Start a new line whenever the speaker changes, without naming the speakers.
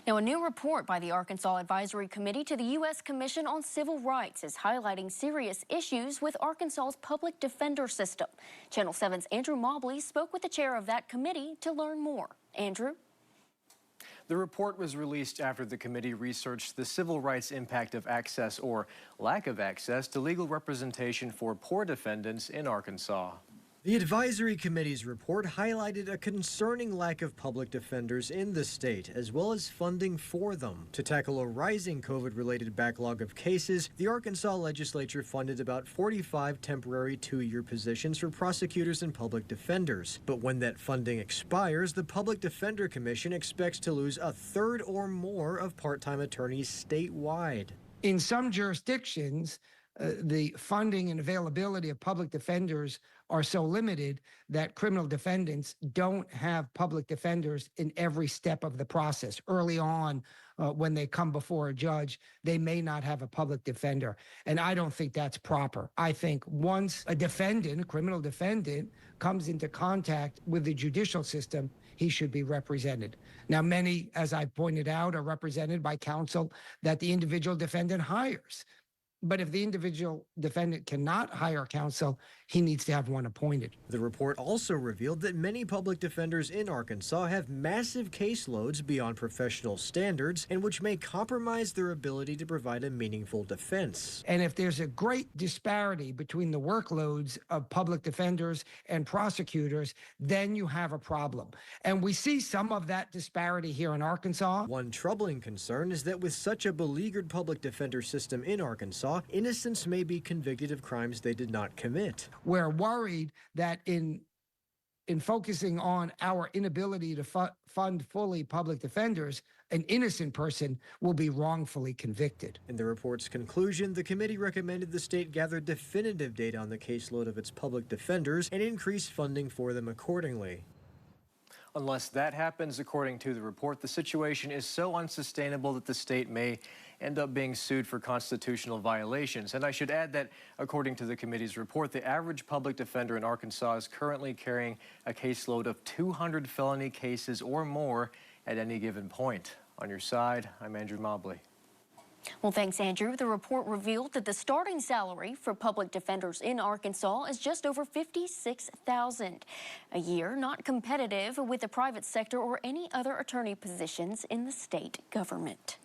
Now, a new report by the Arkansas Advisory Committee to the U.S. Commission on Civil Rights is highlighting serious issues with Arkansas's public defender system. Channel 7's Andrew Mobley spoke with the chair of that committee to learn more. Andrew?
The report was released after the committee researched the civil rights impact of access or lack of access to legal representation for poor defendants in Arkansas.
The Advisory Committee's report highlighted a concerning lack of public defenders in the state, as well as funding for them. To tackle a rising COVID-related backlog of cases, the Arkansas legislature funded about 45 temporary two-year positions for prosecutors and public defenders. But when that funding expires, the Public Defender Commission expects to lose a third or more of part-time attorneys statewide.
In some jurisdictions, the funding and availability of public defenders are so limited that criminal defendants don't have public defenders in every step of the process. Early on, when they come before a judge, they may not have a public defender. And I don't think that's proper. I think once a defendant, a criminal defendant, comes into contact with the judicial system, he should be represented. Now, many, as I pointed out, are represented by counsel that the individual defendant hires. But if the individual defendant cannot hire counsel, he needs to have one appointed.
The report also revealed that many public defenders in Arkansas have massive caseloads beyond professional standards and which may compromise their ability to provide a meaningful defense.
And if there's a great disparity between the workloads of public defenders and prosecutors, then you have a problem. And we see some of that disparity here in Arkansas.
One troubling concern is that with such a beleaguered public defender system in Arkansas, innocents may be convicted of crimes they did not commit.
We're worried that in focusing on our inability to fund fully public defenders, an innocent person will be wrongfully convicted.
In the report's conclusion, the committee recommended the state gather definitive data on the caseload of its public defenders and increase funding for them accordingly.
Unless that happens, according to the report, the situation is so unsustainable that the state may end up being sued for constitutional violations. And I should add that, according to the committee's report, the average public defender in Arkansas is currently carrying a caseload of 200 felony cases or more at any given point. On your side, I'm Andrew Mobley.
Well, thanks, Andrew. The report revealed that the starting salary for public defenders in Arkansas is just over $56,000 a year, not competitive with the private sector or any other attorney positions in the state government.